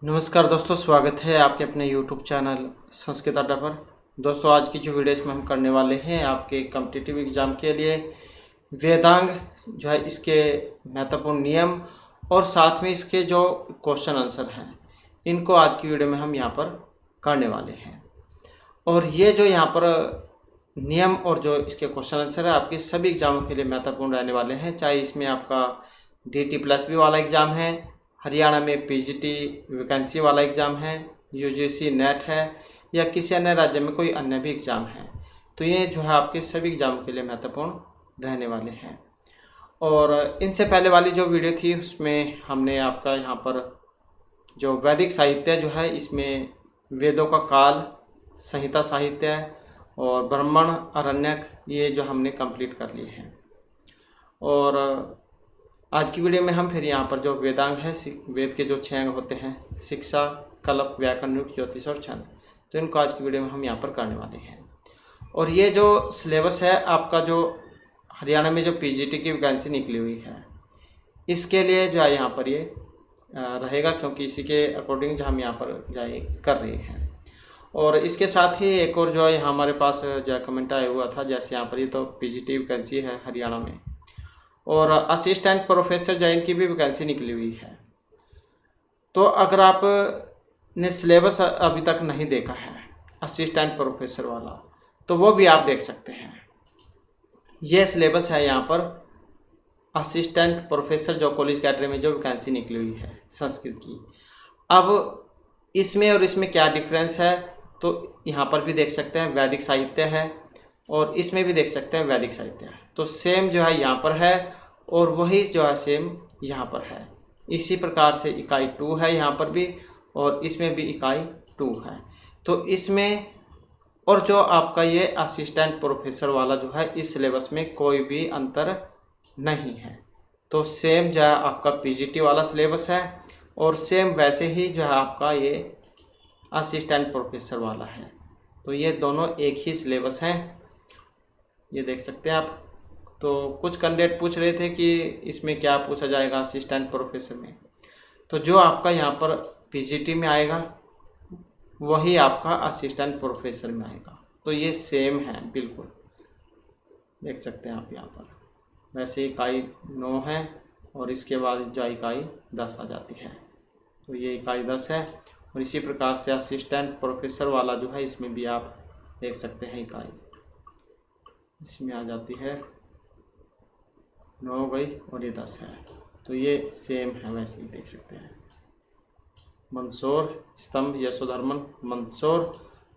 नमस्कार दोस्तों, स्वागत है आपके अपने YouTube चैनल संस्कृत अड्डा पर। दोस्तों, आज की जो वीडियो इसमें हम करने वाले हैं आपके कॉम्पिटिटिव एग्ज़ाम के लिए वेदांग जो है इसके महत्वपूर्ण नियम और साथ में इसके जो क्वेश्चन आंसर हैं इनको आज की वीडियो में हम यहाँ पर करने वाले हैं। और ये जो यहाँ पर नियम और जो इसके क्वेश्चन आंसर है आपके सभी एग्ज़ामों के लिए महत्वपूर्ण रहने वाले हैं, चाहे इसमें आपका DT+B वाला एग्ज़ाम है, हरियाणा में PGT वैकेंसी वाला एग्ज़ाम है, UGC नेट है या किसी अन्य राज्य में कोई अन्य भी एग्ज़ाम है। तो ये जो है आपके सभी एग्ज़ाम के लिए महत्वपूर्ण रहने वाले हैं। और इनसे पहले वाली जो वीडियो थी उसमें हमने आपका यहाँ पर जो वैदिक साहित्य जो है इसमें वेदों का काल, संहिता साहित्य और ब्राह्मण, आरण्यक ये जो हमने कंप्लीट कर लिए हैं। और आज की वीडियो में हम फिर यहाँ पर जो वेदांग है, वेद के जो 6 अंग होते हैं, शिक्षा, कल्प, व्याकरण, निरुक्त, ज्योतिष और छंद, तो इनको आज की वीडियो में हम यहाँ पर करने वाले हैं। और ये जो सिलेबस है आपका जो हरियाणा में जो PGT की वैकेंसी निकली हुई है इसके लिए जो है यहाँ पर ये रहेगा, क्योंकि इसी के अकॉर्डिंग जो हम यहाँ पर जाए कर रहे हैं। और इसके साथ ही एक और जो है यहाँ हमारे पास जो है कमेंट आया हुआ था, जैसे यहाँ पर ये तो PGT वैकेंसी है हरियाणा में और असिस्टेंट प्रोफेसर जैन की भी वैकेंसी निकली हुई है। तो अगर आपने सिलेबस अभी तक नहीं देखा है असिस्टेंट प्रोफेसर वाला तो वो भी आप देख सकते हैं। ये सिलेबस है यहाँ पर असिस्टेंट प्रोफेसर जो कॉलेज कैडर में जो वैकेंसी निकली हुई है संस्कृत की। अब इसमें और इसमें क्या डिफरेंस है तो यहाँ पर भी देख सकते हैं, वैदिक साहित्य है और इसमें भी देख सकते हैं वैदिक साहित्य है। तो सेम जो है यहाँ पर है और वही जो है सेम यहाँ पर है। इसी प्रकार से इकाई 2 है यहाँ पर भी और इसमें भी इकाई 2 है। तो इसमें और जो आपका ये असिस्टेंट प्रोफेसर वाला जो है इस सिलेबस में कोई भी अंतर नहीं है। तो सेम जो है आपका PGT वाला सिलेबस है और सेम वैसे ही जो है आपका ये असिस्टेंट प्रोफेसर वाला है। तो ये दोनों एक ही सिलेबस हैं, ये देख सकते हैं आप। तो कुछ कैंडिडेट पूछ रहे थे कि इसमें क्या पूछा जाएगा असिस्टेंट प्रोफेसर में, तो जो आपका यहाँ पर PGT में आएगा वही आपका असिस्टेंट प्रोफेसर में आएगा। तो ये सेम है बिल्कुल, देख सकते हैं आप यहाँ पर। वैसे इकाई 9 है और इसके बाद जो इकाई 10 आ जाती है, तो ये इकाई 10 है। और इसी प्रकार से असिस्टेंट प्रोफेसर वाला जो है इसमें भी आप देख सकते हैं इकाई इसमें आ जाती है 9 गई और ये 10 है। तो ये सेम है, वैसे ही देख सकते हैं। मंदसौर, स्तंभ, यशोधर्मन, मंदसौर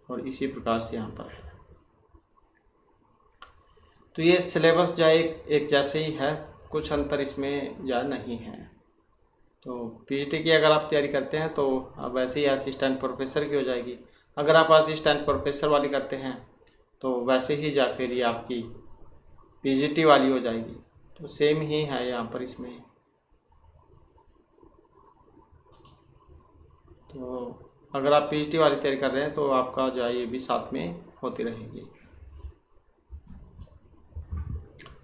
और इसी प्रकार से यहाँ पर है। तो ये सिलेबस जो एक जैसे ही है, कुछ अंतर इसमें जो नहीं है। तो PGT की अगर आप तैयारी करते हैं तो अब वैसे ही असिस्टेंट प्रोफेसर की हो जाएगी। अगर आप असिस्टेंट प्रोफेसर वाली करते हैं तो वैसे ही जा फिर ये आपकी PGT वाली हो जाएगी। तो सेम ही है यहाँ पर इसमें। तो अगर आप PGT वाली तैयारी कर रहे हैं तो आपका जो है ये भी साथ में होती रहेगी।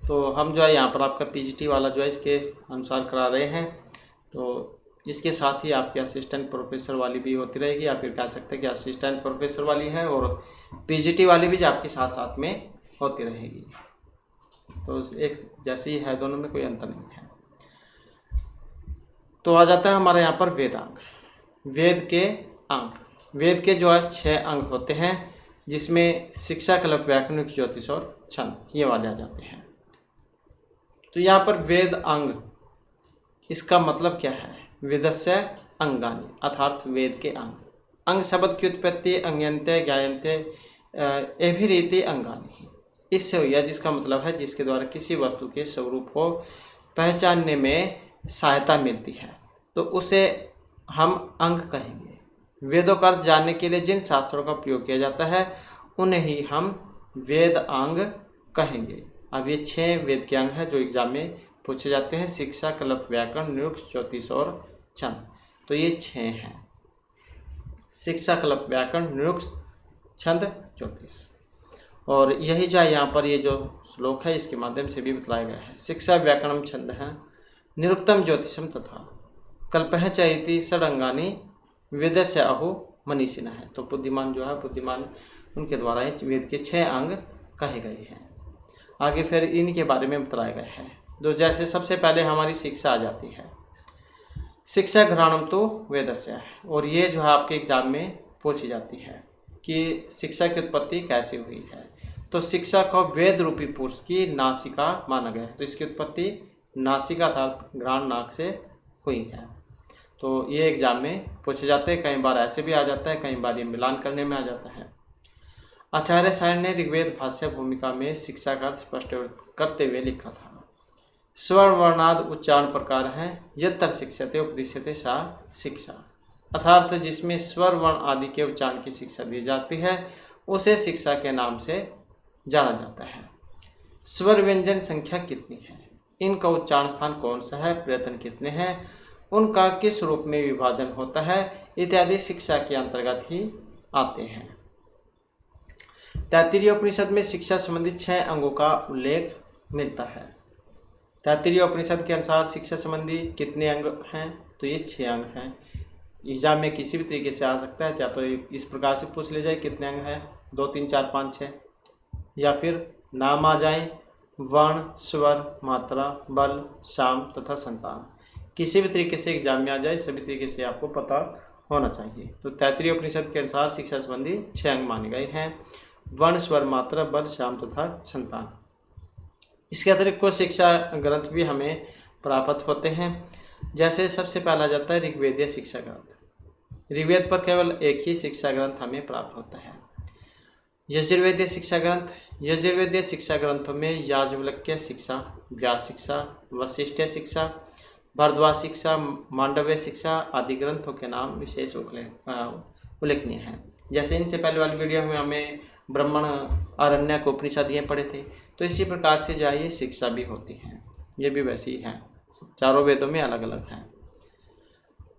तो हम जो है यहाँ पर आपका PGT वाला जो है इसके अनुसार करा रहे हैं। तो इसके साथ ही आपकी असिस्टेंट प्रोफेसर वाली भी होती रहेगी, या फिर कह सकते हैं कि असिस्टेंट प्रोफेसर वाली है और PGT वाली भी आपके साथ साथ में होती रहेगी। तो एक जैसी ही है, दोनों में कोई अंतर नहीं है। तो आ जाता है हमारे यहाँ पर वेदांग, वेद के अंग। वेद के जो है 6 अंग होते हैं, जिसमें शिक्षा, कल्प, व्याकरण, निरुक्त, ज्योतिष और छंद ये वाले आ जाते हैं। तो यहाँ पर वेद अंग, इसका मतलब क्या है? वेदस्य अंगानि अर्थात वेद के अंग। अंग शब्द की उत्पत्ति अंग्यन्ते ज्ञायन्ते एभिरीति अंगानि इससे हुई है, जिसका मतलब है जिसके द्वारा किसी वस्तु के स्वरूप को पहचानने में सहायता मिलती है, तो उसे हम अंग कहेंगे। वेदों का अर्थ जानने के लिए जिन शास्त्रों का प्रयोग किया जाता है उन्हें ही हम वेद अंग कहेंगे। अब ये 6 वेद के अंग हैं जो एग्जाम में पूछे जाते हैं, शिक्षा, कल्प, व्याकरण, निरुक्त, ज्योतिष और छंद। तो ये 6 हैं, शिक्षा, कल्प, व्याकरण, निरुक्त, छंद, ज्योतिष। और यही जो है यहाँ पर ये जो श्लोक है इसके माध्यम से भी बतलाया गया है। शिक्षा, व्याकरणम, छंद है, निरुक्तम, ज्योतिषम तथा कल्पः च इति षडंगानि वेदस्य अहो मनीषिणः है। तो बुद्धिमान जो है, बुद्धिमान उनके द्वारा इस वेद के 6 अंग कहे गए हैं। आगे फिर इनके बारे में बताया गया है। तो जैसे सबसे पहले हमारी शिक्षा आ जाती है, शिक्षा घ्राणम तो वेदस्य है, और ये जो है आपके एग्जाम में पूछी जाती है कि शिक्षा की उत्पत्ति कैसे हुई है। तो शिक्षा को वेद रूपी पुरुष की नासिका माना गया है। तो इसकी उत्पत्ति नासिका अर्थात घ्राण नाक से हुई है। तो ये एग्जाम में पूछे जाते हैं, कई बार ऐसे भी आ जाता है, कई बार ये मिलान करने में आ जाता है। आचार्य सायण ने ऋग्वेद भाष्य भूमिका में शिक्षा का अर्थ स्पष्ट करते हुए लिखा था, स्वर्ण वर्णाद उच्चारण प्रकार हैं, यत्र शिक्षते उपदिश्यते सा शिक्षा, अर्थात जिसमें स्वर वर्ण आदि के उच्चारण की शिक्षा दी जाती है उसे शिक्षा के नाम से जाना जाता है। स्वर व्यंजन संख्या कितनी है, इनका उच्चारण स्थान कौन सा है, प्रयत्न कितने हैं, उनका किस रूप में विभाजन होता है, इत्यादि शिक्षा के अंतर्गत ही आते हैं। तैत्तिरीय उपनिषद में शिक्षा संबंधी 6 अंगों का उल्लेख मिलता है। तैत्तिरीय उपनिषद के अनुसार शिक्षा संबंधी कितने अंग हैं, तो ये 6 अंग हैं। एग्जाम में किसी भी तरीके से आ सकता है, चाहे तो इस प्रकार से पूछ ले जाए कितने अंग हैं, 2 3 4 5 6, या फिर नाम आ जाए, वर्ण, स्वर, मात्रा, बल, साम तथा संतान। किसी भी तरीके से एग्जाम में आ जाए, सभी तरीके से आपको पता होना चाहिए। तो तैत्तिरीय उपनिषद के अनुसार शिक्षा संबंधी 6 अंग माने गए हैं, वर्ण, स्वर, मात्रा, बल, साम तथा संतान। इसके अतिरिक्त कुछ शिक्षा ग्रंथ भी हमें प्राप्त होते हैं। जैसे सबसे पहला जाता है ऋग्वेदीय शिक्षा ग्रंथ। ऋग्वेद पर केवल एक ही शिक्षा ग्रंथ हमें प्राप्त होता है, यजुर्वेदीय शिक्षा ग्रंथ। यजुर्वेदीय शिक्षा ग्रंथों में याज्ञवल्क्य शिक्षा, व्यास शिक्षा, वशिष्ठ शिक्षा, भारद्वाज शिक्षा, मांडव्य शिक्षा आदि ग्रंथों के नाम विशेष उल्लेखनीय हैं। जैसे इनसे पहले वाली वीडियो में हमें ब्राह्मण, आरण्यक, उपनिषद ये पढ़े थे, तो इसी प्रकार से जो ये शिक्षा भी होती हैं, ये भी वैसी ही हैं, चारों वेदों में अलग अलग हैं।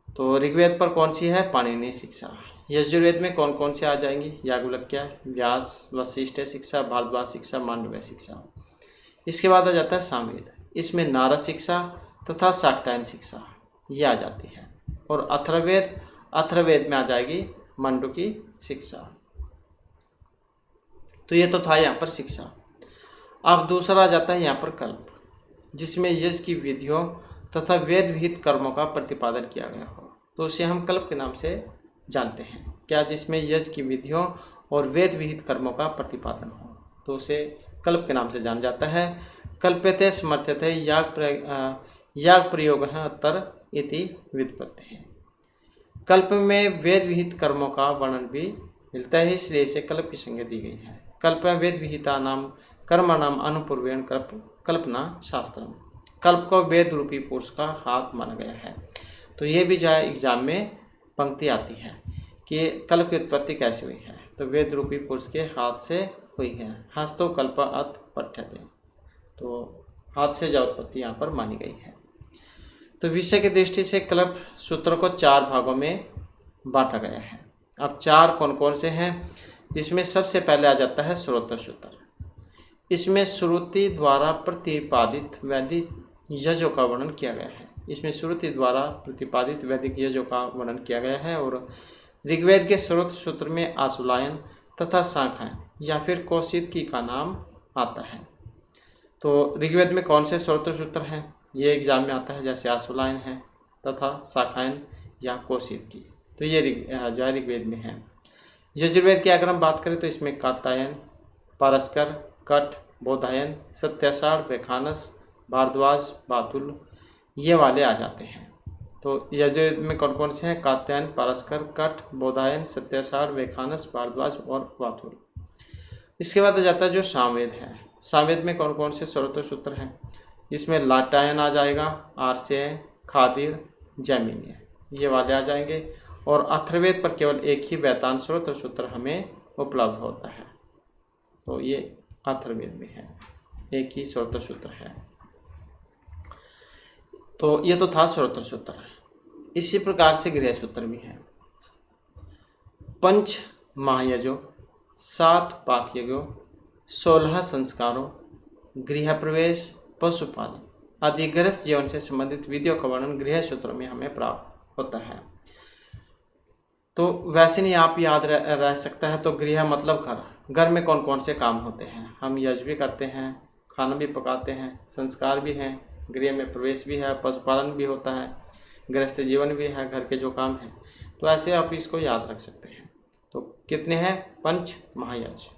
तो ऋग्वेद पर कौन सी है, पाणिनि शिक्षा। यजुर्वेद में कौन कौन से आ जाएंगी, याज्ञवल्क्य, व्यास, वशिष्ठ शिक्षा, भारद्वाज शिक्षा, मांडव्य शिक्षा। इसके बाद आ जाता है सामवेद, इसमें नारद शिक्षा तथा शाक्टायन शिक्षा ये आ जाती है। और अथर्ववेद, अथर्ववेद में आ जाएगी मंडूकी शिक्षा। तो ये तो था यहाँ पर शिक्षा। अब दूसरा आ जाता है यहाँ पर कल्प, जिसमें यज्ञ की विधियों तथा वेद विहित कर्मों का प्रतिपादन किया गया हो, तो उसे हम कल्प के नाम से जानते हैं। क्या, जिसमें यज्ञ की विधियों और वेद विहित कर्मों का प्रतिपादन हो, तो उसे कल्प के नाम से जाना जाता है। कल्प्यते समर्थ्यते याग प्रयोग है उत्तर इति व्युत्पत्ति है। कल्प में वेद विहित कर्मों का वर्णन भी मिलता है, इसलिए इसे कल्प की संज्ञा दी गई है। कल्प वेद विहिता नाम कर्म नाम अनुपूर्वेण कल्पना शास्त्रम। कल्प को वेद रूपी पुरुष का हाथ माना गया है। तो ये भी जो है एग्जाम में पंक्ति आती है कि कल्प की उत्पत्ति कैसे हुई है, तो वेद रूपी पुरुष के हाथ से हुई है। हस्तो कल्प अत पठ्यते, तो हाथ से जो उत्पत्ति यहाँ पर मानी गई है। तो विषय की दृष्टि से कल्प सूत्र को 4 भागों में बांटा गया है। अब 4 कौन कौन से हैं, जिसमें सबसे पहले आ जाता है श्रोत्र सूत्र। इसमें श्रुति द्वारा प्रतिपादित वैदिक यज्ञों का वर्णन किया गया है। इसमें श्रुति द्वारा प्रतिपादित वैदिक यज्ञों का वर्णन किया गया है। और ऋग्वेद के श्रोत्र सूत्र में आशुलायन तथा शाखायन या फिर कौशिकी का नाम आता है। तो ऋग्वेद में कौन से श्रोत्र सूत्र हैं, ये एग्जाम में आता है, जैसे आशुलायन है तथा शाखायन या कौशिकी, तो ये जो है ऋग्वेद में है। यजुर्वेद की अगर हम बात करें तो इसमें कात्यायन, पारस्कर, कठ, बोधायन, सत्यासार, वैखानस, भारद्वाज, बातुल ये वाले आ जाते हैं। तो यजुर्वेद में कौन कौन से हैं, कात्यायन, पारस्कर, कठ, बोधायन, सत्यासार, वैखानस, भारद्वाज और बातुल। इसके बाद आ जाता है जो सामवेद है। सामवेद में कौन कौन से श्रोत्र सूत्र हैं, इसमें लाटायन आ जाएगा, आर्चेय, खादिर, जैमिनीय ये वाले आ जाएंगे। और अथर्ववेद पर केवल एक ही वेदांत श्रोत्र सूत्र हमें उपलब्ध होता है, तो ये अथर्ववेद में है, एक ही श्रोत्र सूत्र है। तो ये तो था श्रोत्र सूत्र। इसी प्रकार से गृह सूत्र भी है। 5 महायजों, 7 पाकयज्ञों, 16 संस्कारों, गृह प्रवेश, पशुपालन आदि गृहस्थ जीवन से संबंधित विधियों का वर्णन गृह सूत्रों में हमें प्राप्त होता है। तो वैसे नहीं आप याद रह सकता है। तो गृह मतलब घर, घर में कौन कौन से काम होते हैं, हम यज्ञ भी करते हैं, खाना भी पकाते हैं, संस्कार भी हैं, गृह में प्रवेश भी है, पशुपालन भी होता है, गृहस्थ जीवन भी है, घर के जो काम हैं। तो ऐसे आप इसको याद रख सकते हैं। तो कितने हैं, पंच महायज्ञ।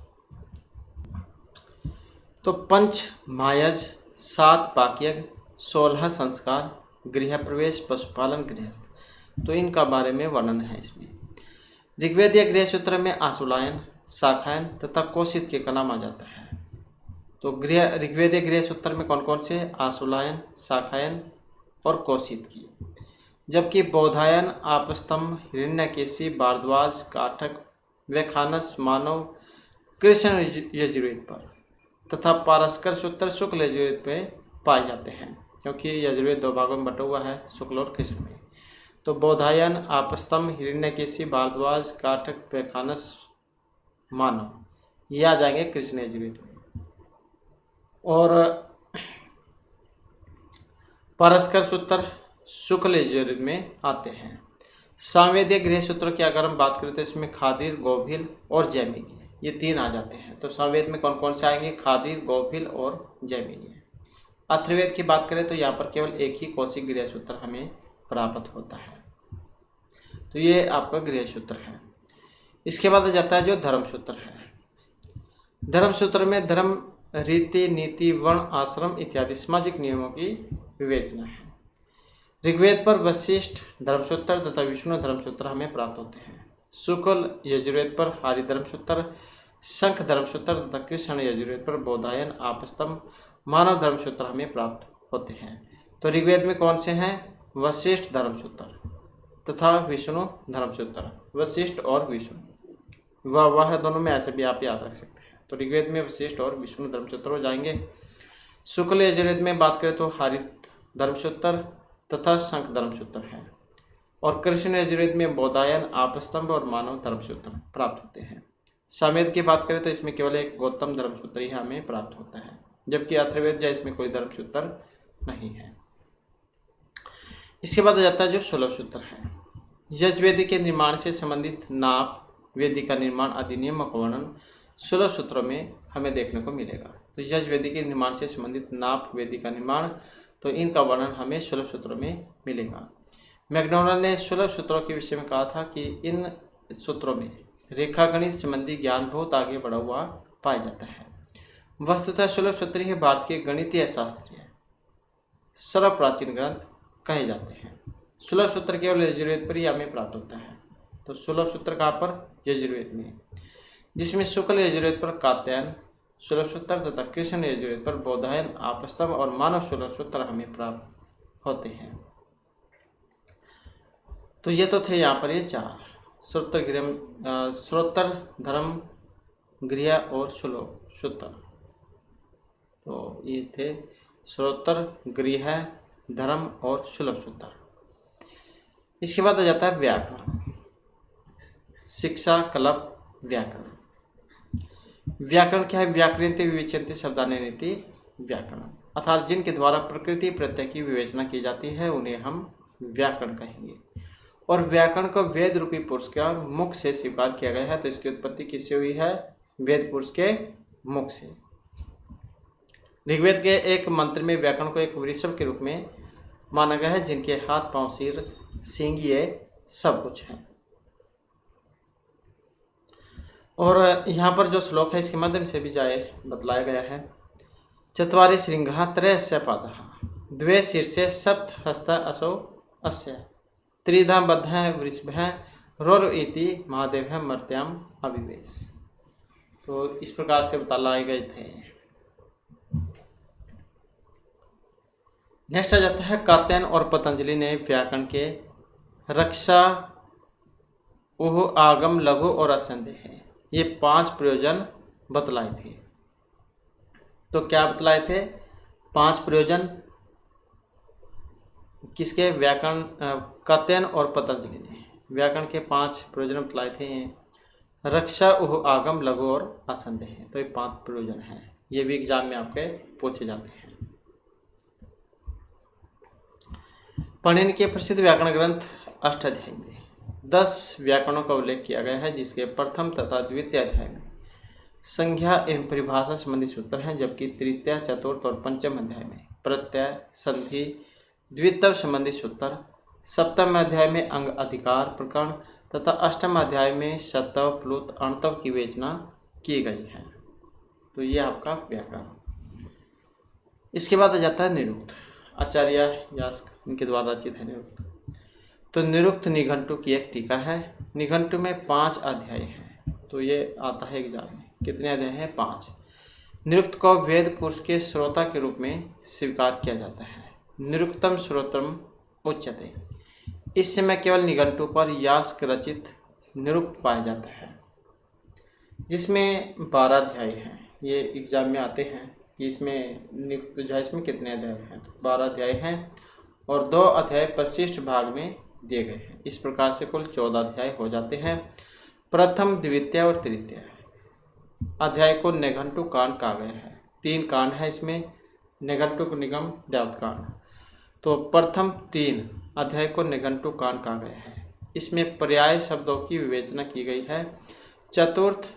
तो पंच महायज्ञ, 7 पाकयज्ञ, 16 संस्कार, गृह प्रवेश, पशुपालन, गृहस्थ, तो इनका बारे में वर्णन है इसमें। ऋग्वेदीय गृह सूत्र में आशुलायन, शाखायन तथा कोशित के का नाम आ जाता है। तो ऋग्वेदीय गृह सूत्र में कौन कौन से, आशुलायन, शाखायन और कोशित की। जबकि बौधायन, आपस्तंभ, हिरण्यकेशी, भारद्वाज, काठक, व्याख्यानस, मानव, कृष्ण यजुर्वेद पर तथा पारस्कर सूत्र शुक्ल यजुर्वेद में पाए जाते हैं, क्योंकि यजुर्वेद 2 भागों में बटा हुआ है, शुक्ल और कृष्ण में। तो बौधायन, आपस्तंभ, हिरण्यकेशी, भारद्वाज, काठक, व्याख्यानस, मानव, ये आ जाएंगे कृष्ण यजुर्वेद में। और पारस्कर सूत्र शुक्ल यजुर्वेद में आते हैं। सामवेदीय गृह सूत्रों की अगर हम बात करें तो इसमें खादिर, गौभिल और जैमिनी, ये 3 आ जाते हैं। तो सामवेद में कौन कौन से आएंगे, खादिर, गौभिल और जैमिनी। अथर्ववेद की बात करें तो यहाँ पर केवल एक ही कौशिक गृह सूत्र हमें प्राप्त होता है। तो ये आपका गृह सूत्र है। इसके बाद आ जाता है जो धर्म सूत्र है। धर्म सूत्र में धर्म, रीति, नीति, वर्ण, आश्रम इत्यादि सामाजिक नियमों की विवेचना है। ऋग्वेद पर वशिष्ठ धर्मसूत्र तथा विष्णु धर्मसूत्र हमें प्राप्त होते हैं। शुक्ल यजुर्वेद पर हारी धर्मसूत्र, शंख धर्मसूत्र तथा कृष्ण यजुर्वेद पर बौधायन, आपस्तंभ, मानव धर्मसूत्र हमें प्राप्त होते हैं। तो ऋग्वेद में कौन से हैं, वशिष्ठ धर्मसूत्र तथा विष्णु धर्मसूत्र, वशिष्ठ और विष्णु, वह दोनों में ऐसे भी आप याद रख सकते हैं। तो ऋग्वेद में वशिष्ठ और विष्णु धर्मसूत्र हो जाएंगे। शुक्ल यजुर्वेद में बात करें तो हारित धर्मसूत्र तथा शंख धर्मसूत्र है। और कृष्ण यजुर्वेद में बौधायन, आपस्तंभ और मानव धर्मसूत्र प्राप्त होते हैं। सामवेद की बात करें तो इसमें केवल एक गौतम धर्मसूत्र ही हमें प्राप्त होता है, जबकि अथर्ववेद या इसमें कोई धर्मसूत्र नहीं है। इसके बाद आ जाता है जो 16 सूत्र है। यजुर्वेद के निर्माण से संबंधित नाप, वेदी का निर्माण आदि नियमों का वर्णन 16 सूत्रों में हमें देखने को मिलेगा। तो यजुर्वेद के निर्माण से संबंधित नाप, वेदी का निर्माण, तो इनका वर्णन हमें 16 सूत्रों में मिलेगा। मैकडोनल्ड ने 16 सूत्रों के विषय में कहा था कि इन सूत्रों में रेखागणित संबंधी ज्ञान बहुत आगे बढ़ा हुआ पाया जाता है। वस्तुतः 16 सूत्र ही भारत के गणितीय शास्त्रीय सर्वप्राचीन ग्रंथ कहे जाते हैं। 16 सूत्र केवल यजुर्वेद पर ही हमें प्राप्त होता है। तो 16 सूत्र कहाँ पर, यजुर्वेद में, जिसमें शुक्ल यजुर्वेद पर कात्यायन 16 सूत्र तथा कृष्ण यजुर्वेद पर बौधायन, आपस्तंभ और मानव 16 सूत्र हमें प्राप्त होते हैं। तो ये तो थे यहाँ पर ये 4 श्रोत्र, धर्म, गृह और 16 सूत्र। तो ये थे श्रोत्र, गृह, धर्म और 16 सूत्र। इसके बाद आ जाता है व्याकरण, शिक्षा, कल्प, व्याकरण। व्याकरण क्या है, व्याकरणते विवेचन्ते शब्दान्य नीति व्याकरण, अर्थात जिनके द्वारा प्रकृति प्रत्यय की विवेचना की जाती है उन्हें हम व्याकरण कहेंगे। और व्याकरण को वेद रूपी पुरुष के मुख से स्वीकार किया गया है। तो इसकी उत्पत्ति किससे हुई है, वेद पुरुष के मुख से। ऋग्वेद के एक मंत्र में व्याकरण को एक वृषभ के रूप में माना गया है, जिनके हाथ, पांव, सिर, सींग ये सब कुछ है। और यहाँ पर जो श्लोक है इसके माध्यम से भी बतलाया गया है। चत्वारि श्रृंगा त्रयस्य पादः, द्वे शीर्षे सप्त हस्त असौ अस्य, त्रिधा बद्धः वृषभः रोर इति महादेवः मर्त्याम अविवेश। तो इस प्रकार से बतलाए गए थे। नेक्स्ट आ जाता है कात्यायन और पतंजलि ने व्याकरण के रक्षा, उह, आगम, लघु और असंदेह, ये 5 प्रयोजन बतलाए थे। तो क्या बतलाए थे, 5 प्रयोजन किसके, व्याकरण, कात्यायन और पतंजलि ने व्याकरण के 5 प्रयोजन बतलाए थे। रक्षा, उह, आगम, लघु और असंदेह, तो ये 5 प्रयोजन हैं। ये भी एग्जाम में आपके पूछे जाते हैं। पाणिनि के प्रसिद्ध व्याकरण ग्रंथ अष्टाध्यायी में 10 व्याकरणों का उल्लेख किया गया है, जिसके प्रथम तथा द्वितीय अध्याय में संज्ञा एवं परिभाषा संबंधी सूत्र हैं, जबकि तृतीय, चतुर्थ और पंचम अध्याय में प्रत्यय, संधि, द्वित्व संबंधी सूत्र, सप्तम अध्याय में अंग अधिकार प्रकरण तथा अष्टम अध्याय में शतव, प्लुत, अणतव की विवेचना की गई है। तो ये आपका व्याकरण। इसके बाद आ जाता है निरुक्त। आचार्य यास्क इनके द्वारा रचित है निरुक्त। तो निरुक्त निघंटु की एक टीका है। निघंटु में 5 अध्याय हैं। तो ये आता है एग्जाम में। कितने अध्याय हैं? 5। निरुक्त को वेद पुरुष के श्रोता के रूप में स्वीकार किया जाता है। निरुक्तम श्रोत्रम उच्यते। इस समय केवल निघंटु पर यास्क रचित निरुक्त पाया जाता है, जिसमें 12 अध्याय हैं। ये एग्जाम में आते हैं कि इसमें निरुक्त जो है इसमें कितने अध्याय हैं। तो 12 अध्याय हैं और 2 अध्याय परिशिष्ट भाग में दिए गए हैं। इस प्रकार से कुल 14 अध्याय हो जाते हैं। प्रथम, द्वितीय और तृतीय अध्याय को निघंटु कांड कहा गया है। 3 कांड है इसमें, निघंटुक, निगम, दैवत कांड। तो प्रथम 3 अध्याय को निघंटु कांड कहा गया है। इसमें पर्याय शब्दों की विवेचना की गई है। चतुर्थ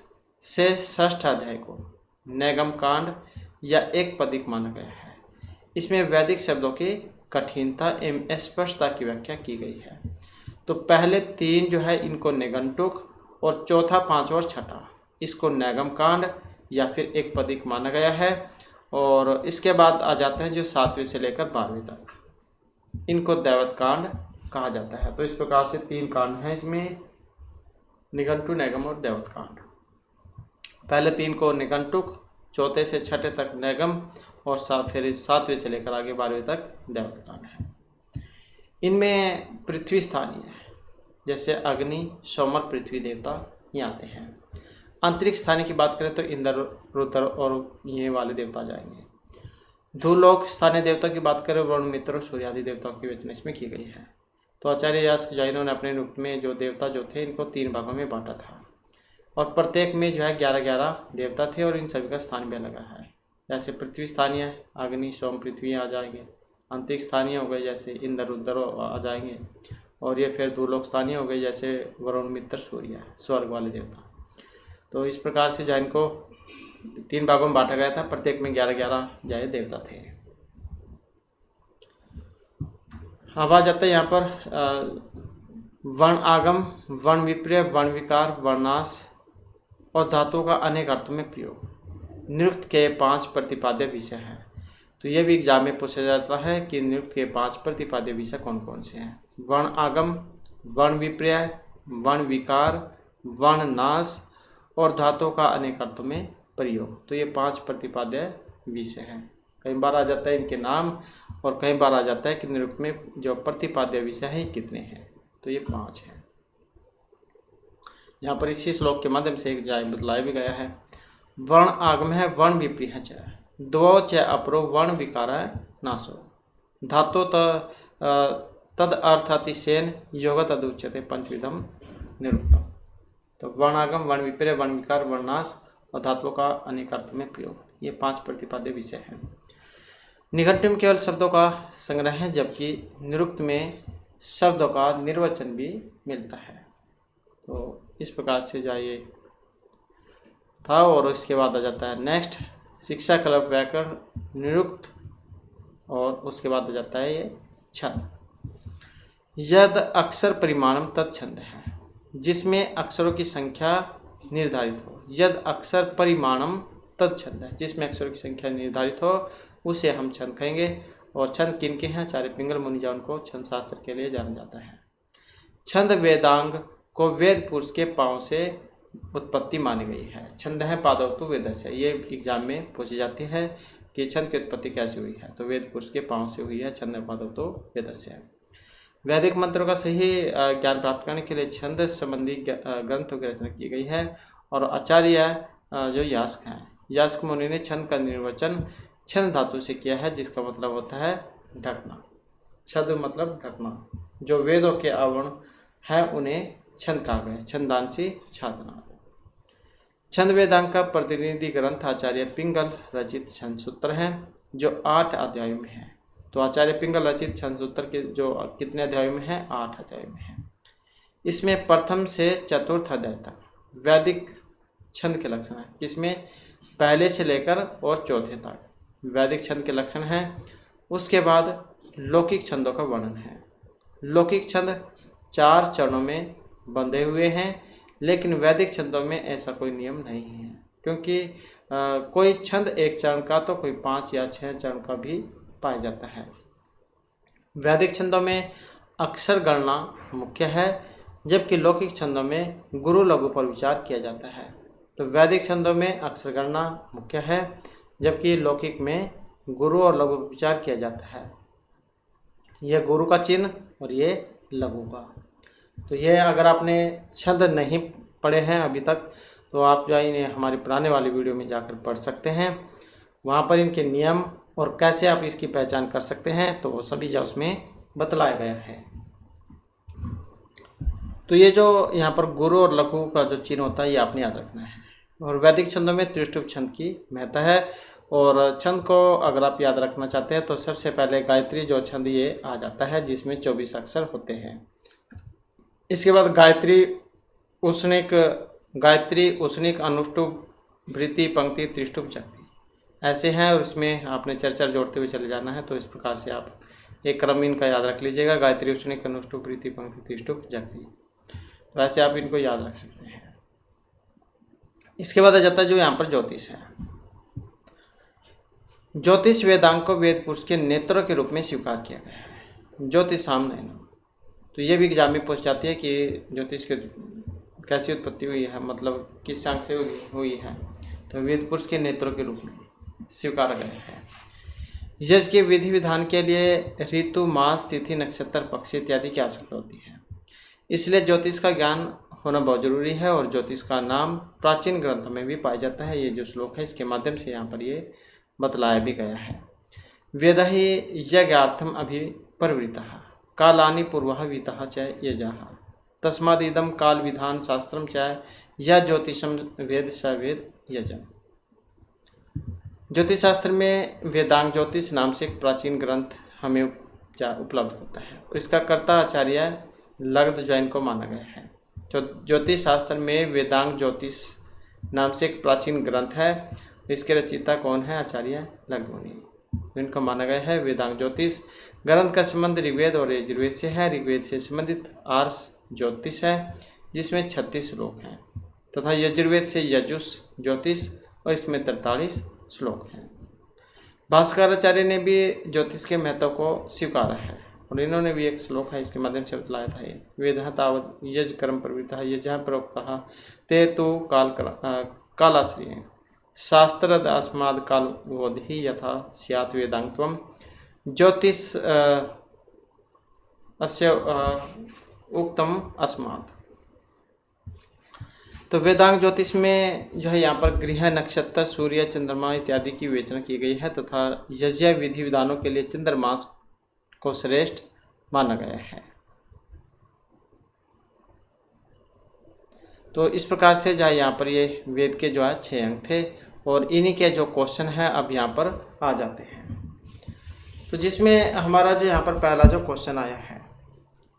से षष्ठ अध्याय को नैगम कांड या एक पदिक माना गया है। इसमें वैदिक शब्दों की कठिनता एवं स्पष्टता की व्याख्या की गई है। तो पहले 3 जो है इनको निघंटुक और चौथा, पांचवा और छठा इसको नैगम कांड या फिर एक पदिक माना गया है। और इसके बाद आ जाते हैं जो 7वीं से लेकर 12वीं तक, इनको दैवत कांड कहा जाता है। तो इस प्रकार से 3 कांड हैं इसमें, निघंटु, नैगम और दैवत कांड। पहले 3 को निघंटुक, चौथे से छठे तक नैगम और फिर 7वीं से लेकर आगे 12वीं तक दैवत कांड है। इनमें पृथ्वी स्थानीय है, जैसे अग्नि, सोमर, पृथ्वी देवता ये आते हैं। अंतरिक्ष स्थानीय की बात करें तो इंद्र, रुद्र और ये वाले देवता जाएंगे। भूलोक स्थानीय देवता की बात करें, वरुण, मित्र और सूर्य आदि देवताओं की विवेचना इसमें की गई है। तो आचार्य यास्क जैनों ने अपने निरुक्त में जो देवता जो थे इनको 3 भागों में बांटा था और प्रत्येक में जो है 11-11 देवता थे और इन सभी का स्थान भी अलग है। जैसे पृथ्वी स्थानीय, अग्नि, सोम, पृथ्वी आ जाएंगे। अंतरिक्ष स्थानीय हो गए, जैसे इंद्र, रुद्र आ जाएंगे। और ये फिर भूलोक स्थानीय हो गए, जैसे वरुण, मित्र, सूर्य, स्वर्ग वाले देवता। तो इस प्रकार से जैन को 3 भागों में बांटा गया था। प्रत्येक में 11-11 जय देवता थे। अब आ जाता है यहाँ पर वर्ण आगम, वर्ण विपर्य, वर्ण विकार, वर्णाश और धातुओं का अनेक अर्थों में प्रयोग निरुक्त के 5 प्रतिपाद्य विषय हैं। तो ये भी एग्जाम में पूछा जाता है कि निरुक्त के 5 प्रतिपाद्य विषय कौन कौन से हैं। वर्ण आगम, वर्ण विपर्य, वर्ण विकार, वर्ण नाश और धातुओं का अनेक अर्थों में प्रयोग। तो ये 5 प्रतिपाद्य विषय हैं। कई बार आ जाता है इनके नाम और कई बार आ जाता है कि निरुक्त में जो प्रतिपाद्य विषय हैं कितने हैं। तो ये 5 हैं। यहाँ पर इसी श्लोक के माध्यम से एक जाय बतलाया भी गया है। वर्ण आगम है, वर्ण विप्रिय च द्वौ च अपरो वर्ण विकार नाशो धातो तद अर्थ अतिशयन योग तदुच्यते पंचविधम निरुक्तम। तो वर्ण आगम, वर्ण विपर्य, वर्ण विकार, वर्णाश और धातुओं का अनेक अर्थ में प्रयोग, ये 5 प्रतिपाद्य विषय हैं। निघंटु में केवल शब्दों का संग्रह है, जबकि निरुक्त में शब्दों का निर्वचन भी मिलता है। तो इस प्रकार से जाइए था। और इसके बाद आ जाता है नेक्स्ट शिक्षा कल्प व्याकरण निरुक्त और उसके बाद आ जाता है ये छंद। यद अक्षर परिमाणम तत्छंद है, जिसमें अक्षरों की संख्या निर्धारित हो। यद अक्षर परिमाणम तत्छंद है, जिसमें अक्षरों की संख्या निर्धारित हो उसे हम छंद कहेंगे। और छंद किन के हैं? आचार्य पिंगल मुनि जैन को छंद शास्त्र के लिए जाना जाता है। छंद वेदांग को वेद पुरुष के पांव से उत्पत्ति मानी गई है। छंद है पादवतु वेदस्य, ये एग्जाम में पूछी जाती है कि छंद की उत्पत्ति कैसे हुई है। तो वेद पुरुष के पांव से हुई है, छंद पादवतु वेदस्य। वैदिक मंत्रों का सही ज्ञान प्राप्त करने के लिए छंद संबंधी ग्रंथों की रचना की गई है। और आचार्य जो यास्क हैं, यास्क मुनि ने छंद का निर्वचन छंद धातु से किया है, जिसका मतलब होता है ढकना। छंद मतलब ढकना। जो वेदों के आवरण है उन्हें छंद कहा गया, छंदांसी छादना। छंद वेदांग का प्रतिनिधि ग्रंथ आचार्य पिंगल रचित छंद सूत्र हैं, जो 8 अध्यायों में है। तो आचार्य पिंगल रचित छंद सूत्र के जो कितने अध्यायों में है? 8 अध्यायों में है। इसमें प्रथम से चतुर्थ अध्याय तक वैदिक छंद के लक्षण है। इसमें पहले से लेकर और चौथे तक वैदिक छंद के लक्षण हैं। उसके बाद लौकिक छंदों का वर्णन है। लौकिक छंद 4 चरणों में बंधे हुए हैं, लेकिन वैदिक छंदों में ऐसा कोई नियम नहीं है, क्योंकि कोई छंद 1 चरण का तो कोई 5 या 6 चरण का भी पाया जाता है। वैदिक छंदों में अक्षर गणना मुख्य है, जबकि लौकिक छंदों में गुरु लघु पर विचार किया जाता है। तो वैदिक छंदों में अक्षर गणना मुख्य है, जबकि लौकिक में गुरु और लघु पर विचार किया जाता है। यह गुरु का चिन्ह और ये लघु का। तो ये अगर आपने छंद नहीं पढ़े हैं अभी तक, तो आप जो है इन्हें हमारे पुराने वाली वीडियो में जाकर पढ़ सकते हैं। वहाँ पर इनके नियम और कैसे आप इसकी पहचान कर सकते हैं, तो वो सभी जो उसमें बतलाया गया है। तो ये जो यहाँ पर गुरु और लघु का जो चिन्ह होता है, ये आपने याद रखना है। और वैदिक छंदों में त्रिष्टुप छंद की महत्ता है। और छंद को अगर आप याद रखना चाहते हैं तो सबसे पहले गायत्री जो छंद ये आ जाता है, जिसमें 24 अक्षर होते हैं। इसके बाद गायत्री, उसनिक, अनुष्टुप, भृति, पंक्ति, त्रिष्टुप, जगती ऐसे हैं। और इसमें आपने चर्चा जोड़ते हुए चले जाना है। तो इस प्रकार से आप एक क्रम इनका याद रख लीजिएगा, गायत्री, उसनिक, अनुष्टुप, भृति, पंक्ति, त्रिष्टुप, जगती। तो ऐसे आप इनको याद रख सकते हैं। इसके बाद आ जाता है जो यहाँ पर ज्योतिष है। ज्योतिष वेदांग को वेद पुरुष के नेत्रों के रूप में स्वीकार किया गया है। ज्योतिष साम नयनम। तो ये भी एग्जाम में पूछ जाती है कि ज्योतिष के कैसी उत्पत्ति हुई है, मतलब किस अंग से हुई है। तो वेद पुरुष के नेत्रों के रूप में स्वीकारा गया है। यज्ञ के विधि विधान के लिए ऋतु, मास, तिथि, नक्षत्र, पक्षी इत्यादि की आवश्यकता होती है। इसलिए ज्योतिष का ज्ञान होना बहुत जरूरी है। और ज्योतिष का नाम प्राचीन ग्रंथों में भी पाया जाता है। ये जो श्लोक है इसके माध्यम से यहाँ पर ये बतलाया भी गया है। वेद ही यज्ञार्थम अभिप्रवृत्तः कालानि पूर्वः वीतः च यजः तस्मादिदं काल विधान शास्त्रम च या ज्योतिषम वेद स वेद यजम। ज्योतिष शास्त्र में वेदांग ज्योतिष नाम से एक प्राचीन ग्रंथ हमें उपलब्ध होता है। इसका कर्ता आचार्य लग्धज्वैन को माना गया है। जो ज्योतिष शास्त्र में वेदांग ज्योतिष नाम से एक प्राचीन ग्रंथ है, इसके रचयिता कौन है? आचार्य लग्धज्वैन। इनको माना गया है वेदांग ज्योतिष। ग्रंथ का संबंध ऋग्वेद और यजुर्वेद से है। ऋग्वेद से संबंधित आर्ष ज्योतिष है, जिसमें 36 श्लोक हैं, तथा यजुर्वेद से यजुष ज्योतिष और इसमें 43 श्लोक हैं। भास्कराचार्य ने भी ज्योतिष के महत्व को स्वीकारा है और इन्होंने भी एक श्लोक है इसके माध्यम से बतलाया था। ये वेदः तावत् यज्ञ कर्म प्रवृत्तः यज्ञः प्रोक्तः ते तु कालाश्रिये शास्त्रदास्माद् कालबोधि यथा स्यात् वेदांग त्वं ज्योतिष अस्य उक्तम अस्मात्। तो वेदांग ज्योतिष में जो है यहाँ पर गृह, नक्षत्र, सूर्य, चंद्रमा इत्यादि की विवेचना की गई है तथा यज्ञ विधि विधानों के लिए चंद्रमास को श्रेष्ठ माना गया है। तो इस प्रकार से जो है यहाँ पर ये वेद के जो है 6 अंग थे और इन्हीं के जो क्वेश्चन है अब यहाँ पर आ जाते हैं। तो जिसमें हमारा जो यहाँ पर पहला जो क्वेश्चन आया है,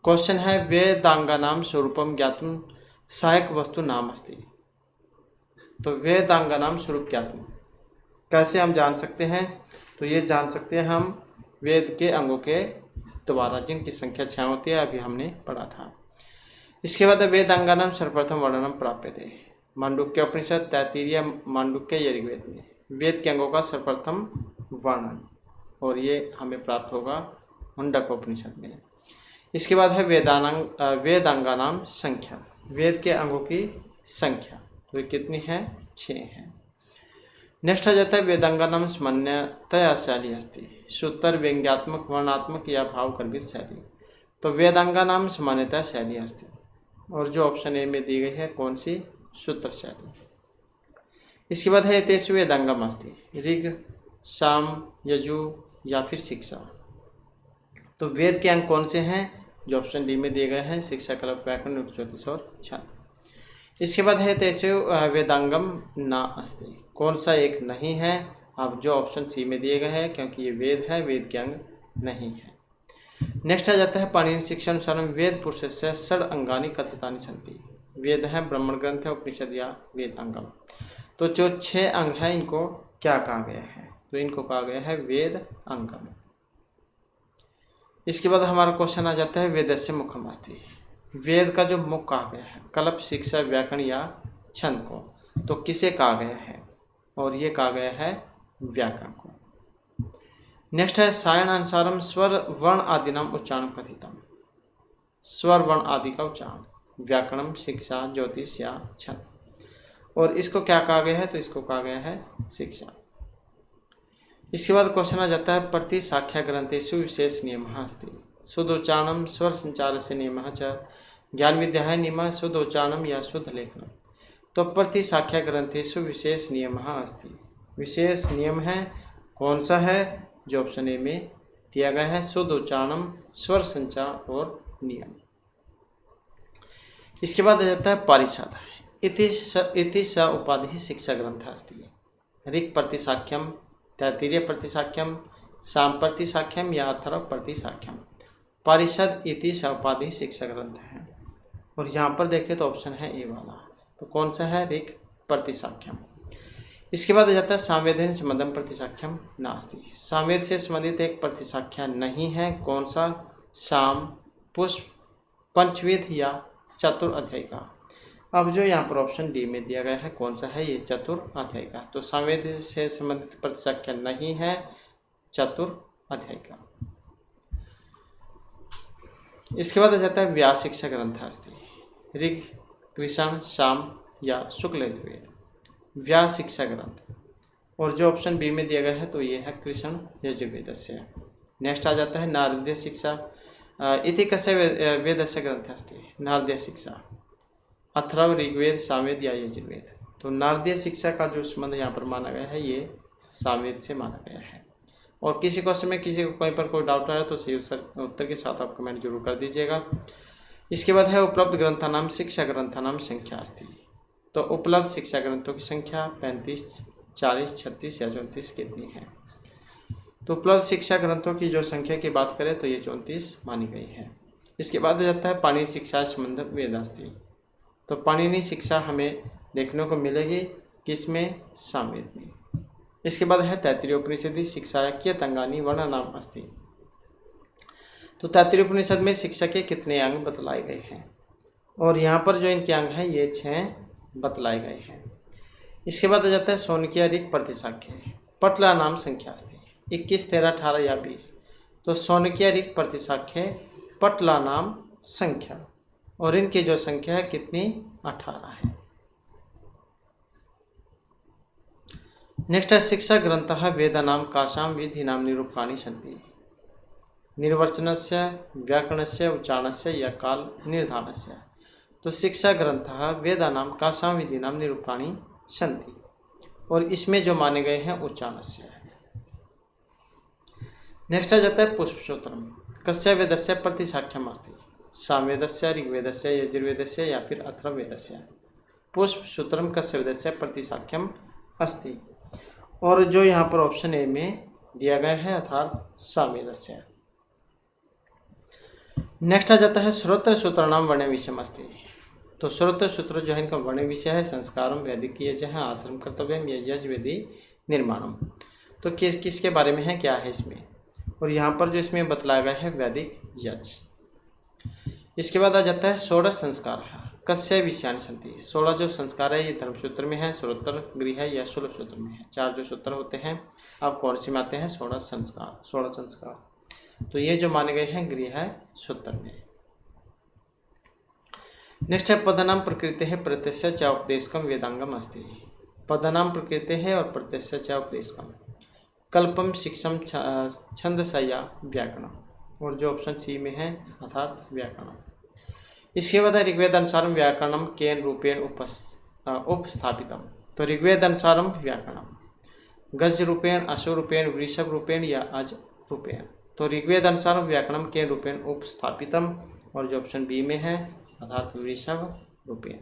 क्वेश्चन है वेदांगानाम स्वरूपम ज्ञातुम सहायक वस्तु नाम अस्ति। तो वेदांगानाम स्वरूप ज्ञातुम कैसे हम जान सकते हैं? तो ये जान सकते हैं हम वेद के अंगों के द्वारा, जिनकी संख्या 6 होती है, अभी हमने पढ़ा था। इसके बाद वेदांगानाम सर्वप्रथम वर्णनम प्राप्यते मांडुक्य उपनिषद, तैत्तिरीय, मांडुक्य, ऋग्वेद में वेद के अंगों का सर्वप्रथम वर्णन, और ये हमें प्राप्त होगा मुंडक उपनिषद में। इसके बाद है वेदांगानाम संख्या, वेद के अंगों की संख्या, तो ये कितनी है? 6 है। नेक्स्ट आ जाता है वेदांगानाम सामान्यतया शैली अस्ति सूत्र व्यंग्यात्मक, वर्णात्मक या भाव गर्भित शैली। तो वेदांगानाम सामान्यतया शैली अस्ति, और जो ऑप्शन ए में दी गई है कौन सी? सूत्र शैली। इसके बाद है तेषु वेदांगम अस्ति ऋग, साम, यजु या फिर शिक्षा। तो वेद के अंग कौन से हैं? जो ऑप्शन डी में दिए गए हैं, शिक्षा, कल्प, व्याकरण, ज्योतिष और छंद। इसके बाद है तेषु वेदांगम न अस्ति, कौन सा एक नहीं है? अब जो ऑप्शन सी में दिए गए हैं, क्योंकि ये वेद है, वेद के अंग नहीं है। नेक्स्ट आ जाता है पाणिनि शिक्षानुसारम वेद पुरुषस्य षड अंगानि कथितानि सन्ति। वेद है, ब्राह्मण ग्रंथ है, उपनिषद या वेद अंगम। तो जो 6 अंग है इनको क्या कहा गया है? तो इनको कहा गया है वेद अंगम। इसके बाद हमारा क्वेश्चन आ जाता है वेदस्य मुखम अस्ति। वेद का जो मुख कहा गया है कल्प, शिक्षा, व्याकरण या छंद को, तो किसे कहा गया है? और ये कहा गया है व्याकरण को। नेक्स्ट है सायन अनुसारम स्वर वर्ण आदि नाम उच्चारण कथितम। स्वर वर्ण आदि का उच्चारण व्याकरणम, शिक्षा, ज्योतिष या छंद। और इसको क्या कहा गया है? तो इसको कहा गया है शिक्षा। इसके बाद क्वेश्चन आ जाता है प्रति साख्या ग्रंथेषु विशेष नियमः अस्ति। शुद्धोच्चारणम, स्वर संचारस्य नियमः च, ज्ञान विद्याः नियमः शुद्धोच्चारणम या शुद्ध लेखनम। तो प्रति साख्या ग्रंथेषु विशेष नियमः अस्ति। विशेष नियम है, कौन सा है? जो ऑप्शन ए में दिया गया है, शुद्ध उच्चारणम, स्वर संचार और नियम। इसके बाद आ जाता है पारिषद। इति स उपाधि शिक्षा ग्रंथ अस्ति। ऋक् प्रतिसाख्यम, तैत्तिरीय प्रतिसाख्यम, साम प्रतिसाख्यम या अथर्व प्रतिसाख्यम। पारिषद इति स उपाधि शिक्षा ग्रंथ है। और यहाँ पर देखें तो ऑप्शन है ए वाला। तो कौन सा है? ऋक् प्रतिसाख्यम। इसके बाद आ जाता है सामवेदेन संबंधम प्रतिसाख्यम नास्ति। सामवेद से संबंधित एक प्रतिसाख्या नहीं है। कौन सा? साम, पुष्प, पंचवेद या चतुर अध्याय का। अब जो यहाँ पर ऑप्शन डी में दिया गया है कौन सा है? ये चतुर अध्याय का। तो सामवेद से संबंधित प्रतिसाख्या नहीं है, चतुर अध्याय का। इसके बाद आ जाता है व्यास शिक्षा ग्रंथ अस्ति। ऋग, कृष्ण, साम या शुक्ल यजुर्वेद। व्यास शिक्षा ग्रंथ। और जो ऑप्शन बी में दिया गया है तो ये है कृष्ण यजुर्वेदस्य। नेक्स्ट आ जाता है नारदीय शिक्षा। इति कस्य वेदस्य ग्रंथ अस्ति। नारदीय शिक्षा अथर्व, ऋग्वेद, सामवेद या यजुर्वेद। तो नारदीय शिक्षा का जो संबंध यहाँ पर माना गया है ये सामवेद से माना गया है। और किसी क्वेश्चन में किसी को कहीं पर कोई डाउट आया तो सही उत्तर के साथ आप कमेंट जरूर कर दीजिएगा। इसके बाद है उपलब्ध ग्रंथानाम शिक्षा ग्रंथानाम संख्या अस्ति। तो उपलब्ध शिक्षा ग्रंथों की संख्या 35, 40, 36 या 34 कितनी है? तो उपलब्ध शिक्षा ग्रंथों की जो संख्या की बात करें तो ये 34 मानी गई है। इसके बाद आ जाता है पाणिनि शिक्षा संबंध वेदास्ति। तो पाणिनि शिक्षा हमें देखने को मिलेगी किसमें? सामवेद में। इसके बाद है तैत्तिरीय उपनिषदि शिक्षा कियत् अंगानि वर्णनाम अस्ति। तो तैत्तिरीय उपनिषद में शिक्षा के कितने अंग बतलाए गए हैं? और यहाँ पर जो इनके अंग हैं ये 6 बतलाए गए हैं। इसके बाद आ जाता है शौनकीय ऋक् प्रतिसाख्य पटला नाम संख्या अस्ति। 21, 13, 18 या 20। तो शौनकीय ऋक् प्रतिसाख्य पटला नाम संख्या, और इनकी जो संख्या है कितनी? 18 है। नेक्स्ट है शिक्षा ग्रंथः वेदानां कासां विधीनां निरूपकानि सन्ति। निर्वचनस्य, व्याकरणस्य, उच्चारणस्य या काल निर्धारणस्य। तो शिक्षा ग्रंथः वेदानां कासां विधीनां निरूपकानि सन्ति। और इसमें जो माने गए हैं उच्चारणस्य। नेक्स्ट आ जाता है पुष्प सूत्रम। कस्य वेदस्य प्रतिसाख्यम अस्ति। सामवेदस्य, ऋग्वेदस्य, यजुर्वेदस्य या फिर अथर्ववेदस्य। पुष्प सूत्रम कस्य वेदस्य प्रतिसाख्यम अस्ति। और जो यहाँ पर ऑप्शन ए में दिया गया है अर्थात सामवेदस्य। नेक्स्ट आ जाता है श्रोत्र सूत्राणाम वर्ण विषयम अस्ति। तो श्रोत्र सूत्र जो है इनका वर्ण विषय है संस्कारम वैदिकीय जहाँ आश्रम कर्तव्यम या यजवेदी निर्माणम। तो किसके बारे में है, क्या है इसमें? और यहाँ पर जो इसमें बतलाया गया है वैदिक यज। इसके बाद आ जाता है षोडश संस्कार कस्य विषयानि सन्ति। 16 जो संस्कार है ये धर्मसूत्र में है, श्रोत्र, गृह या शूल सूत्र में है। 4 जो सूत्र होते हैं अब कौन से में आते हैं? 16 संस्कार। तो ये जो माने गए हैं गृह सूत्र में। नेक्स्ट है पदनाम प्रकृति है प्रत्यस्य च उपदेशकम वेदांगम अस्ति। पदनाम प्रकृति है और प्रत्यस्य च उपदेशकम। कल्पम, शिक्षम, छंदस या व्याकरणम। और जो ऑप्शन सी में है अर्थात व्याकरणम। इसके बाद ऋग्वेद अनुसारम व्याकरणम केन रूपेण उपस्थापितम। तो ऋग्वेद अनुसारम व्याकरणम गज रूपेण, अशु रूपेण, वृषभ रूपेण या अज रूपेण। तो ऋग्वेद अनुसारम व्याकरणम केन रूपेण उपस्थापितम। और जो ऑप्शन बी में है अर्थात वृषभ रूपेण।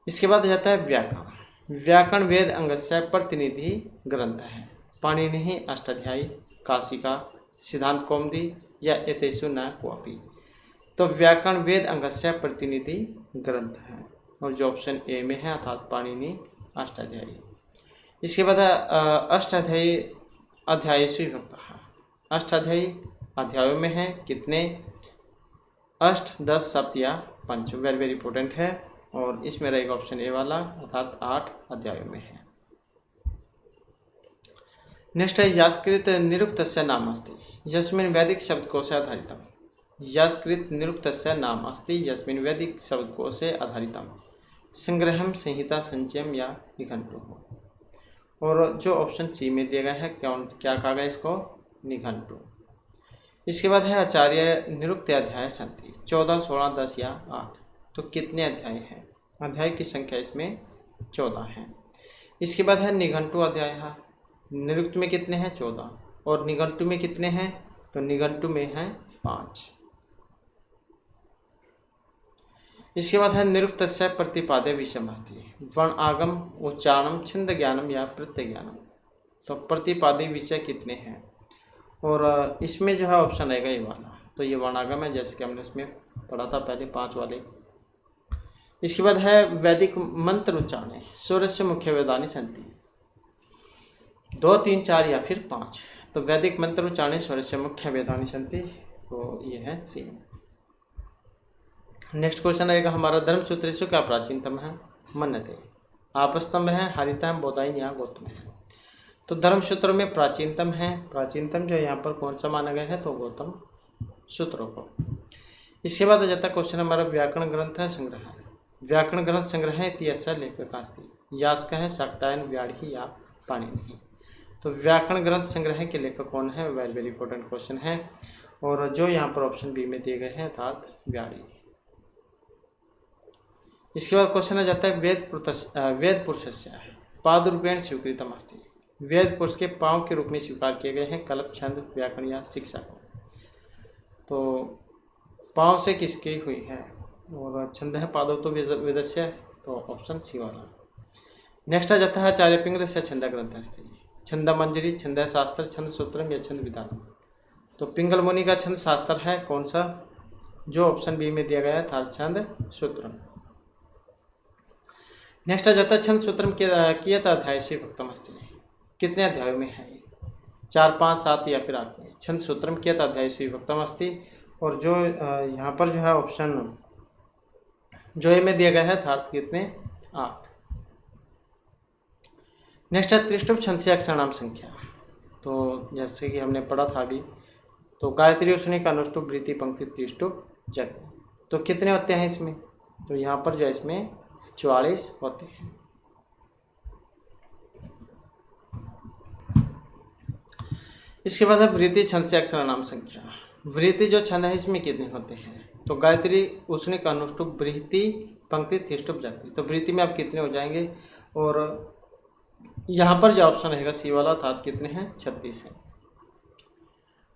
इसके बाद जाता है व्याकरण। व्याकरण वेद अंगस्य प्रतिनिधि ग्रंथ है। पाणिनि अष्टाध्यायी, काशिका, सिद्धांत कौमुदी, या एतेषु न क्वापि। तो व्याकरण वेद अंगस्य प्रतिनिधि ग्रंथ है और जो ऑप्शन ए में है अर्थात पाणिनि अष्टाध्यायी। इसके बाद अष्टाध्यायी अध्यायेषु विभक्तः। अष्टाध्यायी अध्यायों में है कितने? 8, 10, सप्त या पंच। वेरी वेरी इंपॉर्टेंट है और इसमें रहेगा ऑप्शन ए वाला अर्थात 8 अध्यायों में है। नेक्स्ट है यास्कृत निरुक्तस्य नाम अस्ति यस्मिन् वैदिक शब्दकोशे आधारितम्। यास्कृत निरुक्तस्य नाम अस्ति यस्मिन् वैदिक शब्दकोशे आधारितम् संग्रहम संहिता संचयम या निघंटु। और जो ऑप्शन सी में दिया गया है क्या कहा गया इसको? निघंटु। इसके बाद है आचार्य निरुक्त अध्याय संति 14, 16, 10 या 8। तो कितने अध्याय हैं? अध्याय की संख्या इसमें 14 है। इसके बाद है निघंटु अध्याय है। निरुक्त में कितने हैं? 14। और निघंटु में कितने हैं? तो निघंटु में हैं 5। इसके बाद है निरुक्तस्य प्रतिपाद्य विषयम् अस्ति वर्ण आगम उच्चारणम छंद ज्ञानम या प्रत्यय ज्ञानम। तो प्रतिपाद्य विषय कितने हैं? और इसमें जो है ऑप्शन आएगा ये वाला। तो ये वर्णागम है जैसे कि हमने इसमें पढ़ा था पहले 5 वाले। इसके बाद है वैदिक मंत्र उच्चारण सूर्यस्य मुख्य वेदानि सन्ति 2, 3, 4 या फिर 5। तो वैदिक मंत्र उच्चारण सूर्यस्य मुख्य वेदानि सन्ति, तो ये है 3। नेक्स्ट क्वेश्चन रहेगा हमारा धर्मसूत्रेषु क्या प्राचीनतम है? मन्यते। आपस्तंभ है, हरितम, बोधायन या गौतम है। तो धर्मसूत्र में प्राचीनतम है। प्राचीनतम जो यहाँ पर कौन सा माना गया है? तो गौतम सूत्रों को। इसके बाद आ जाता है क्वेश्चन हमारा व्याकरण ग्रंथ है संग्रह। व्याकरण ग्रंथ संग्रह इत्यस्य लेखक अस्ति यास्क है, शाक्टायन, व्याढ़ी या पाणिनि। तो व्याकरण ग्रंथ संग्रह के लेखक कौन है? वेरी वेरी इंपॉर्टेंट क्वेश्चन है और जो यहाँ पर ऑप्शन बी में दिए गए हैं अर्थात व्याढ़ी। इसके बाद क्वेश्चन आ जाता है वेद पुरुषस्य पादरूपेण स्वीकृतम अस्ति। वेद पुरुष के पांव के रूप में स्वीकार किए गए हैं कल्प, छंद, व्याकरण या शिक्षा को। तो पांव से किसकी हुई है? और छंद है पादो तो वेदस्य, तो ऑप्शन सी वाला। नेक्स्ट आ जाता है आचार्य पिंगलस्य छंद ग्रंथ अस्ति छंद मंजरी, छंद शास्त्र, छंद सूत्रम या छंद विधानम। तो पिंगल मुनि का छंद शास्त्र है कौन सा? जो ऑप्शन बी में दिया गया था छंद सूत्रम। नेक्स्ट आ जाता है छंद सूत्रम कियत अध्यायेषु विभक्तम् अस्ति। कितने अध्यायों में है? 4, 5, 7 या फिर 8 में। छंद सूत्रम कियत अध्यायेषु विभक्तम् अस्ति। और जो यहाँ पर जो है ऑप्शन जो ए में दिया गया है था कितने? 8। नेक्स्ट है त्रिष्टुप छंदस्य अक्षराणाम संख्या। तो जैसे कि हमने पढ़ा था अभी, तो गायत्री उष्णिक अनुष्टुप वृत्ति पंक्ति त्रिष्टुप जगति। तो कितने होते हैं इसमें? तो यहाँ पर जो है इसमें 44 होते हैं। इसके बाद है वृत्ति छंद से अक्षराणाम संख्या। वृत्ति जो छंद है इसमें कितने होते हैं? तो गायत्री उष्णिक अनुष्टुप वृत्ति पंक्ति त्रिष्टुप जगति। तो वृत्ति में आप कितने हो जाएंगे? और यहाँ पर जो ऑप्शन रहेगा सी वाला था कितने हैं? 36 है।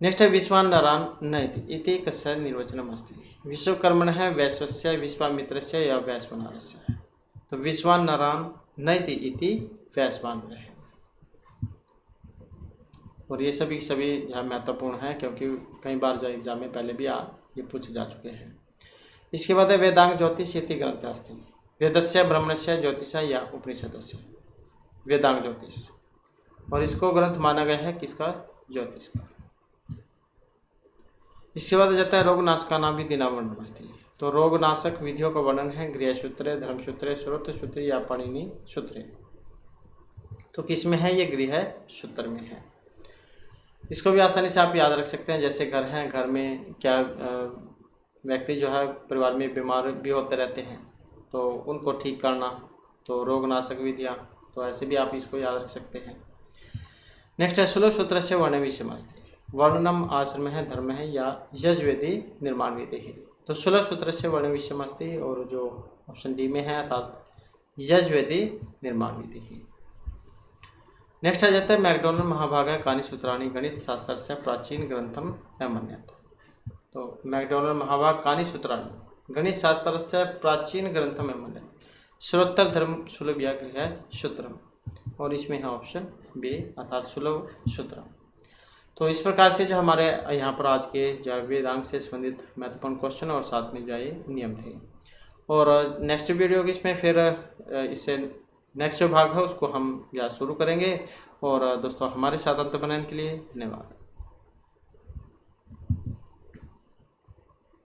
नेक्स्ट है विश्वान नारायण न इति कस्य निर्वचनम् अस्ति। विश्वकर्मण है, वैश्वस्य, विश्वामित्रस्य या वैश्वनारस्य। तो विश्वान नारायण न इति वैश्वानर है। और ये सभी यहाँ महत्वपूर्ण है क्योंकि कई बार जो एग्जाम में पहले भी ये पूछे जा चुके हैं। इसके बाद है वेदांग ज्योतिष इति ग्रंथ अस्ति वेदस्य ब्रह्मणस्य ज्योतिष या उपनिषदस्य। वेदांग ज्योतिष, और इसको ग्रंथ माना गया है किसका? ज्योतिष का। इसके बाद जाता है रोगनाशका नाम विधि वर्णन अस्ति। तो रोगनाशक विधियों का वर्णन है गृहसूत्रे, धर्मसूत्रे, श्रोत्र सूत्रे या पाणिनि सूत्रे। तो किस में है? ये गृह सूत्र में है। इसको भी आसानी से आप याद रख सकते हैं। जैसे घर हैं, घर में क्या व्यक्ति जो है परिवार में बीमार भी होते रहते हैं तो उनको ठीक करना, तो रोगनाशक विधियाँ। तो ऐसे भी आप इसको याद रख सकते हैं। नेक्स्ट है सुलभ सूत्र से वर्ण विषय अस्ति वर्णनम आश्रम है, धर्म है या यजवेदी निर्माण विधि है। तो सुलभ सूत्र से वर्ण विषय अस्ति और जो ऑप्शन डी में है अर्थात यजवेदी निर्माण विधि है। नेक्स्ट आ जाता है मैकडोनल महाभागा कानि सूत्राणि गणित शास्त्र से प्राचीन ग्रंथम अमन्यत। तो मैकडोनल महाभाग कानि सूत्राणि गणित शास्त्र से प्राचीन ग्रंथम अमन्यत श्रोत्तर धर्म सुलभ या गृह सूत्रम। और इसमें है ऑप्शन बी अर्थात सुलभ सूत्रम। तो इस प्रकार से जो हमारे यहाँ पर आज के जो है वेदांग से संबंधित महत्वपूर्ण क्वेश्चन और साथ में जो है ये नियम थे। और नेक्स्ट वीडियो की इसमें फिर इससे नेक्स्ट जो भाग है उसको हम या शुरू करेंगे। और दोस्तों हमारे साथ अंत बनाने के लिए धन्यवाद।